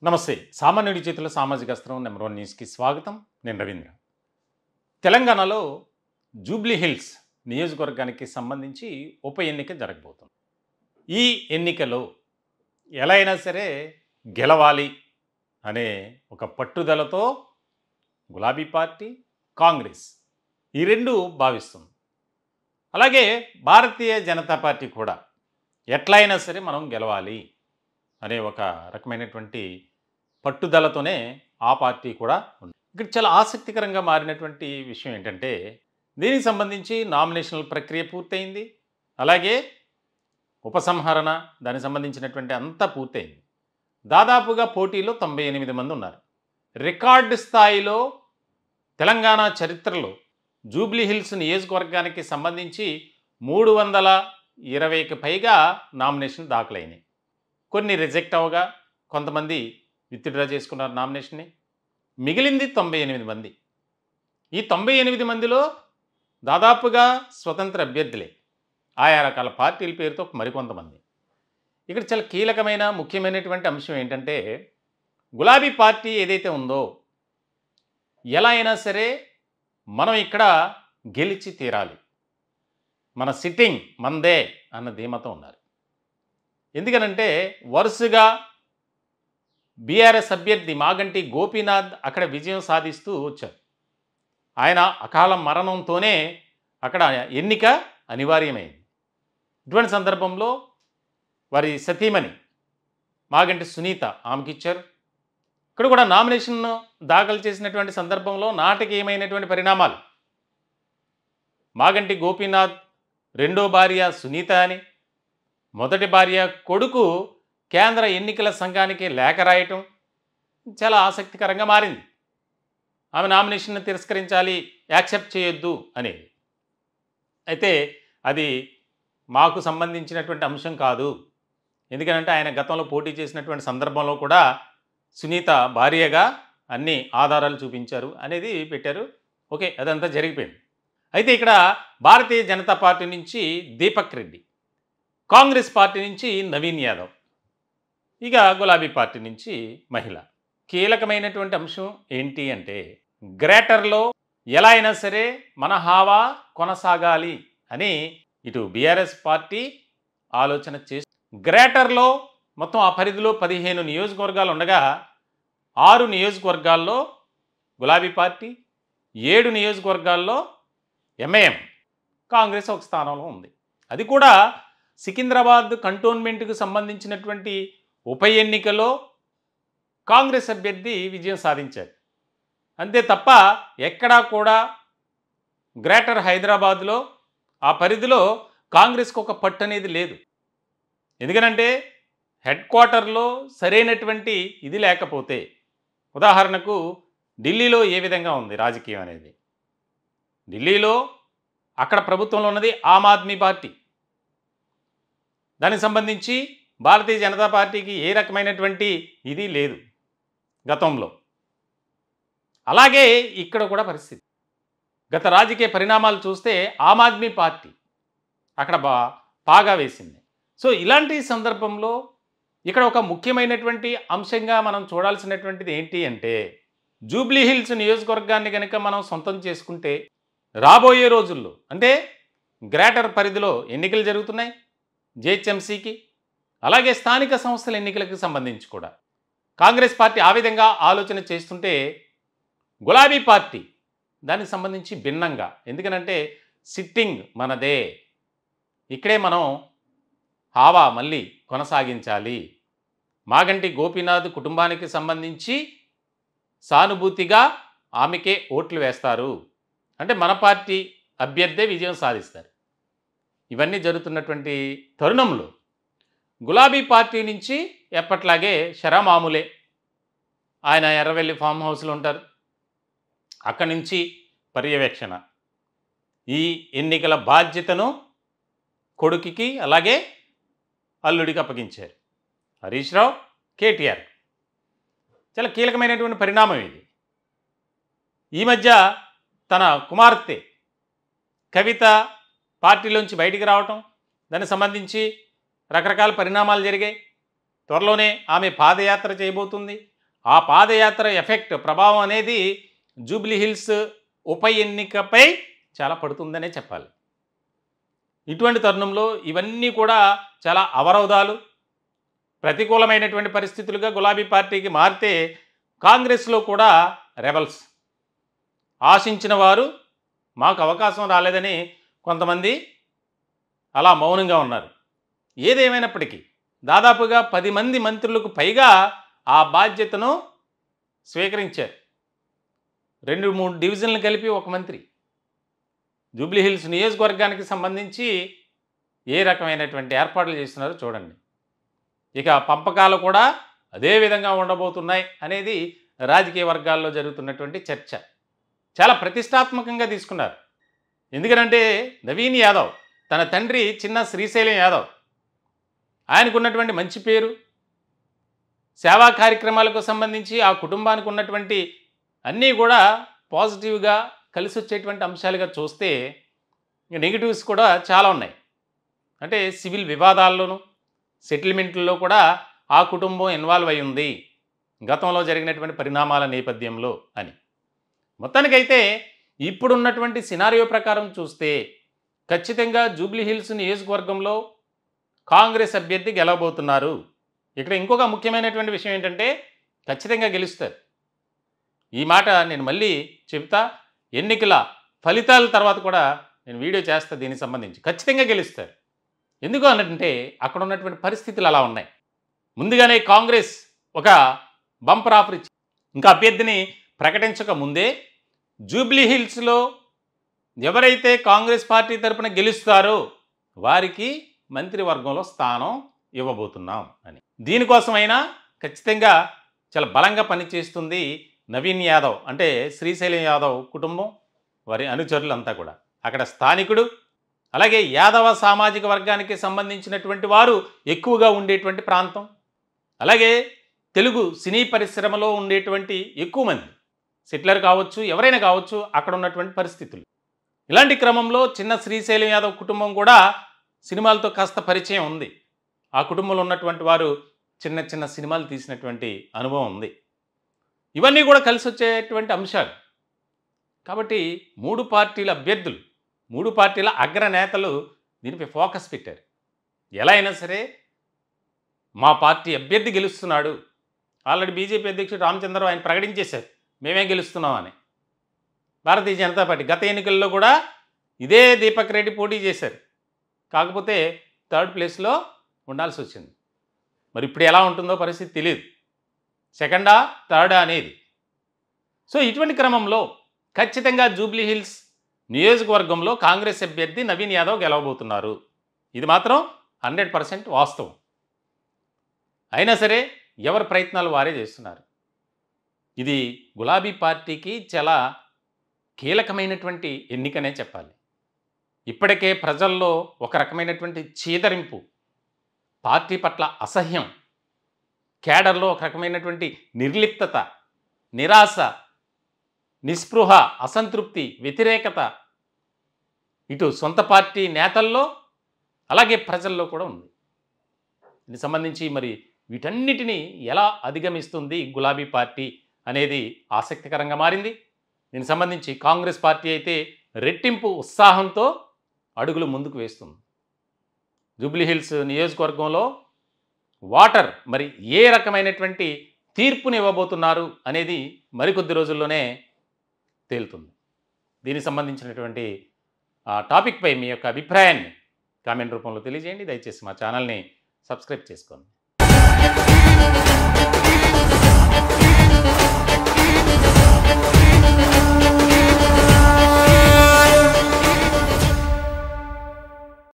నమస్తే. సామాన్యుడి చేతుల సామాజిక అస్త్రం నెంబర్ 1 న్యూస్‌కి స్వాగతం. నేను రవీంద్ర. తెలంగాణలో జూబ్లీ హిల్స్ నియోజకవర్గానికి సంబంధించి ఉప ఎన్నిక జరగబోతుంది. ఈ ఎన్నికలో ఎలా అయినా సరే గెలవాలి అనే ఒక పట్టుదలతో గులాబీ పార్టీ, కాంగ్రెస్ ఈ రెండు భావిస్తుంది. అలాగే భారతీయ జనతా పార్టీ కూడా ఎట్లయినా సరే మనం గెలవాలి అనే ఒక రకమైనటువంటి పట్టుదలతోనే ఆ పార్టీ కూడా ఉంది. ఇక్కడ చాలా ఆసక్తికరంగా మారినటువంటి విషయం ఏంటంటే, దీనికి సంబంధించి నామినేషనల్ ప్రక్రియ పూర్తయింది. అలాగే ఉపసంహరణ దానికి సంబంధించినటువంటి అంతా పూర్తయింది. దాదాపుగా పోటీలో 98 మంది ఉన్నారు. రికార్డు స్థాయిలో తెలంగాణ చరిత్రలో జూబ్లీ హిల్స్ నియోజకవర్గానికి సంబంధించి 320కి పైగా నామినేషన్ దాఖలైనాయి. కొన్ని రిజెక్ట్ అవగా కొంతమంది విత్డ్రా చేసుకున్నారు నామినేషన్ని. మిగిలింది 98 మంది. ఈ 98 మందిలో దాదాపుగా స్వతంత్ర అభ్యర్థులే, ఆయా రకాల పార్టీల పేరుతో మరికొంతమంది. ఇక్కడ చాలా కీలకమైన ముఖ్యమైనటువంటి అంశం ఏంటంటే, గులాబీ పార్టీ ఏదైతే ఉందో ఎలా అయినా సరే మనం ఇక్కడ గెలిచి తీరాలి, మన సిట్టింగ్ మందే అన్న ధీమతో ఉన్నారు. ఎందుకనంటే వరుసగా బీఆర్ఎస్ అభ్యర్థి మాగంటి గోపీనాథ్ అక్కడ విజయం సాధిస్తూ వచ్చారు. ఆయన అకాల మరణంతోనే అక్కడ ఎన్నిక అనివార్యమైంది. ఇటువంటి సందర్భంలో వారి సతీమణి మాగంటి సునీత ఆమెకిచ్చారు. ఇక్కడ కూడా నామినేషన్ దాఖలు చేసినటువంటి సందర్భంలో నాటకీయమైనటువంటి పరిణామాలు. మాగంటి గోపీనాథ్ రెండో భార్య సునీత అని, మొదటి భార్య కొడుకు కేంద్ర ఎన్నికల సంఘానికి లేఖ రాయటం చాలా ఆసక్తికరంగా మారింది. ఆమె నామినేషన్ను తిరస్కరించాలి, యాక్సెప్ట్ చేయొద్దు అనేది. అయితే అది మాకు సంబంధించినటువంటి అంశం కాదు. ఎందుకంటే ఆయన గతంలో పోటీ చేసినటువంటి సందర్భంలో కూడా సునీత భార్యగా అన్ని ఆధారాలు చూపించారు అనేది పెట్టారు. ఓకే, అదంతా జరిగిపోయింది. అయితే ఇక్కడ భారతీయ జనతా పార్టీ నుంచి దీపక్ రెడ్డి, కాంగ్రెస్ పార్టీ నుంచి నవీన్ యాదవ్, ఇక గులాబీ పార్టీ నుంచి మహిళ. కీలకమైనటువంటి అంశం ఏంటి అంటే, గ్రేటర్లో ఎలా అయినా సరే మన హావా కొనసాగాలి అని ఇటు బీఆర్ఎస్ పార్టీ ఆలోచన చేసి, గ్రేటర్లో మొత్తం ఆ పరిధిలో 15 నియోజకవర్గాలు ఉండగా 6 నియోజకవర్గాల్లో గులాబీ పార్టీ, 7 నియోజకవర్గాల్లో ఎంఐఎం, కాంగ్రెస్ ఒక స్థానంలో ఉంది. అది కూడా సికింద్రాబాద్ కంటోన్మెంట్కు సంబంధించినటువంటి ఉప ఎన్నికలో కాంగ్రెస్ అభ్యర్థి విజయం సాధించారు. అంతే తప్ప ఎక్కడా కూడా గ్రేటర్ హైదరాబాద్లో ఆ పరిధిలో కాంగ్రెస్కి ఒక పట్టు అనేది లేదు. ఎందుకనంటే హెడ్ క్వార్టర్లో సరైనటువంటి ఇది లేకపోతే, ఉదాహరణకు ఢిల్లీలో ఏ విధంగా ఉంది రాజకీయం అనేది, ఢిల్లీలో అక్కడ ప్రభుత్వంలో ఉన్నది ఆమ్ ఆద్మీ పార్టీ. దానికి సంబంధించి భారతీయ జనతా పార్టీకి ఏ రకమైనటువంటి ఇది లేదు గతంలో. అలాగే ఇక్కడ కూడా పరిస్థితి. గత రాజకీయ పరిణామాలు చూస్తే ఆమ్ ఆద్మీ పార్టీ అక్కడ పాగా వేసింది. సో ఇలాంటి సందర్భంలో ఇక్కడ ఒక ముఖ్యమైనటువంటి అంశంగా మనం చూడాల్సినటువంటిది ఏంటి అంటే, జూబ్లీ హిల్స్ నియోజకవర్గాన్ని కనుక మనం సొంతం చేసుకుంటే రాబోయే రోజుల్లో, అంటే గ్రేటర్ పరిధిలో ఎన్నికలు జరుగుతున్నాయి జేహెచ్ఎంసీకి, అలాగే స్థానిక సంస్థల ఎన్నికలకు సంబంధించి కూడా కాంగ్రెస్ పార్టీ ఆ విధంగా ఆలోచన చేస్తుంటే, గులాబీ పార్టీ దానికి సంబంధించి భిన్నంగా, ఎందుకనంటే సిట్టింగ్ మనదే, ఇక్కడే మనం హావా మళ్ళీ కొనసాగించాలి, మాగంటి గోపీనాథ్ కుటుంబానికి సంబంధించి సానుభూతిగా ఆమెకే ఓట్లు వేస్తారు, అంటే మన పార్టీ అభ్యర్థే విజయం సాధిస్తారు. ఇవన్నీ జరుగుతున్నటువంటి తరుణంలో గులాబీ పార్టీ నుంచి ఎప్పట్లాగే శరమామూలే, ఆయన ఎర్రవెల్లి ఫామ్ హౌస్లో ఉంటారు, అక్కడి నుంచి పర్యవేక్షణ, ఈ ఎన్నికల బాధ్యతను కొడుకుకి అలాగే అల్లుడికి అప్పగించారు. హరీష్ రావు, కేటీఆర్. చాలా కీలకమైనటువంటి పరిణామం ఇది. ఈ మధ్య తన కుమార్తె కవిత పార్టీలోంచి బయటికి రావటం, దానికి సంబంధించి రకరకాల పరిణామాలు జరిగాయి. త్వరలోనే ఆమె పాదయాత్ర చేయబోతుంది. ఆ పాదయాత్ర ఎఫెక్ట్ ప్రభావం అనేది జూబ్లీ హిల్స్ ఉప ఎన్నికపై చాలా పడుతుందనే చెప్పాలి. ఇటువంటి తరుణంలో ఇవన్నీ కూడా చాలా అవరోధాలు, ప్రతికూలమైనటువంటి పరిస్థితులుగా గులాబీ పార్టీకి మారితే కాంగ్రెస్లో కూడా రెబల్స్, ఆశించిన వారు మాకు అవకాశం రాలేదని కొంతమంది అలా మౌనంగా ఉన్నారు. ఏదేమైనప్పటికీ దాదాపుగా 10 మంది మంత్రులకు పైగా ఆ బాధ్యతను స్వీకరించారు. 2-3 డివిజన్లు కలిపి ఒక మంత్రి. జూబ్లీహిల్స్ నియోజకవర్గానికి సంబంధించి ఏ రకమైనటువంటి ఏర్పాట్లు చేస్తున్నారో చూడండి. ఇక పంపకాలు కూడా అదే విధంగా ఉండబోతున్నాయి అనేది రాజకీయ వర్గాల్లో జరుగుతున్నటువంటి చర్చ. చాలా ప్రతిష్టాత్మకంగా తీసుకున్నారు. ఎందుకంటే నవీన్ యాదవ్ తన తండ్రి చిన్న శ్రీశైలం యాదవ్, ఆయనకున్నటువంటి మంచి పేరు, సేవా కార్యక్రమాలకు సంబంధించి ఆ కుటుంబానికి ఉన్నటువంటి అన్నీ కూడా పాజిటివ్గా కలిసి వచ్చేటువంటి అంశాలుగా చూస్తే నెగిటివ్స్ కూడా చాలా ఉన్నాయి. అంటే సివిల్ వివాదాల్లోనూ సెటిల్మెంట్లో కూడా ఆ కుటుంబం ఇన్వాల్వ్ అయి ఉంది గతంలో జరిగినటువంటి పరిణామాల నేపథ్యంలో అని. మొత్తానికైతే ఇప్పుడున్నటువంటి సినారియో ప్రకారం చూస్తే ఖచ్చితంగా జూబ్లీహిల్స్ నియోజకవర్గంలో కాంగ్రెస్ అభ్యర్థి గెలవబోతున్నారు. ఇక్కడ ఇంకొక ముఖ్యమైనటువంటి విషయం ఏంటంటే ఖచ్చితంగా గెలుస్తారు. ఈ మాట నేను మళ్ళీ చెప్తా, ఎన్నికల ఫలితాల తర్వాత కూడా నేను వీడియో చేస్తా దీనికి సంబంధించి. ఖచ్చితంగా గెలుస్తారు. ఎందుకు అనంటే అక్కడ ఉన్నటువంటి పరిస్థితులు అలా ఉన్నాయి. ముందుగానే కాంగ్రెస్ ఒక బంపర్ ఆఫర్ ఇచ్చి ఇంకా అభ్యర్థిని ప్రకటించక ముందే జూబ్లీహిల్స్లో ఎవరైతే కాంగ్రెస్ పార్టీ తరపున గెలుస్తారో వారికి మంత్రివర్గంలో స్థానం ఇవ్వబోతున్నాం అని. దీనికోసమైనా ఖచ్చితంగా చాలా బలంగా పనిచేస్తుంది నవీన్ యాదవ్, అంటే శ్రీశైలం యాదవ్ కుటుంబం, వారి అనుచరులంతా కూడా. అక్కడ స్థానికుడు, అలాగే యాదవ సామాజిక వర్గానికి సంబంధించినటువంటి వారు ఎక్కువగా ఉండేటువంటి ప్రాంతం, అలాగే తెలుగు సినీ పరిశ్రమలో ఉండేటువంటి ఎక్కువ మంది సెటిలర్ కావచ్చు, ఎవరైనా కావచ్చు అక్కడ ఉన్నటువంటి పరిస్థితులు. ఇలాంటి క్రమంలో చిన్న శ్రీశైలం యాదవ్ కుటుంబం కూడా సినిమాలతో కాస్త పరిచయం ఉంది. ఆ కుటుంబంలో ఉన్నటువంటి వారు చిన్న చిన్న సినిమాలు తీసినటువంటి అనుభవం ఉంది. ఇవన్నీ కూడా కలిసి వచ్చేటువంటి అంశాలు. కాబట్టి 3 పార్టీల అభ్యర్థులు, 3 పార్టీల అగ్రనేతలు దీనిపై ఫోకస్ పెట్టారు. ఎలా అయినా సరే మా పార్టీ అభ్యర్థి గెలుస్తున్నాడు. ఆల్రెడీ బీజేపీ అధ్యక్షుడు రామచంద్రరావు ఆయన ప్రకటించేశారు, మేమే గెలుస్తున్నామని. భారతీయ జనతా పార్టీ గత ఎన్నికల్లో కూడా ఇదే దీపక్ రెడ్డి పోటీ చేశారు. కాకపోతే 3rd ప్లేస్లో ఉండాల్సి వచ్చింది. మరి ఇప్పుడు ఎలా ఉంటుందో పరిస్థితి తెలియదు, 2nd, 3rd అనేది. సో ఇటువంటి క్రమంలో ఖచ్చితంగా జూబ్లీహిల్స్ నియోజకవర్గంలో కాంగ్రెస్ అభ్యర్థి నవీన్ యాదవ్ గెలవబోతున్నారు. ఇది మాత్రం 100% వాస్తవం. అయినా సరే ఎవరి ప్రయత్నాలు వారే చేస్తున్నారు. ఇది గులాబీ పార్టీకి చాలా కీలకమైనటువంటి ఎన్నికనే చెప్పాలి. ఇప్పటికే ప్రజల్లో ఒక రకమైనటువంటి చీదరింపు, పార్టీ పట్ల అసహ్యం, కేడర్లో ఒక రకమైనటువంటి నిర్లిప్తత, నిరాశ, నిస్పృహ, అసంతృప్తి, వ్యతిరేకత ఇటు సొంత పార్టీ నేతల్లో అలాగే ప్రజల్లో కూడా ఉంది. దీనికి సంబంధించి మరి వీటన్నిటినీ ఎలా అధిగమిస్తుంది గులాబీ పార్టీ అనేది ఆసక్తికరంగా మారింది. దీనికి సంబంధించి కాంగ్రెస్ పార్టీ అయితే రెట్టింపు ఉత్సాహంతో అడుగులు ముందుకు వేస్తుంది. జూబ్లీహిల్స్ నియోజకవర్గంలో వాటర్ మరి ఏ రకమైనటువంటి తీర్పుని ఇవ్వబోతున్నారు అనేది మరికొద్ది రోజుల్లోనే తేలుతుంది. దీనికి సంబంధించినటువంటి టాపిక్పై మీ యొక్క అభిప్రాయాన్ని కామెంట్ రూపంలో తెలియజేయండి. దయచేసి మా ఛానల్ని సబ్స్క్రైబ్ చేసుకోండి.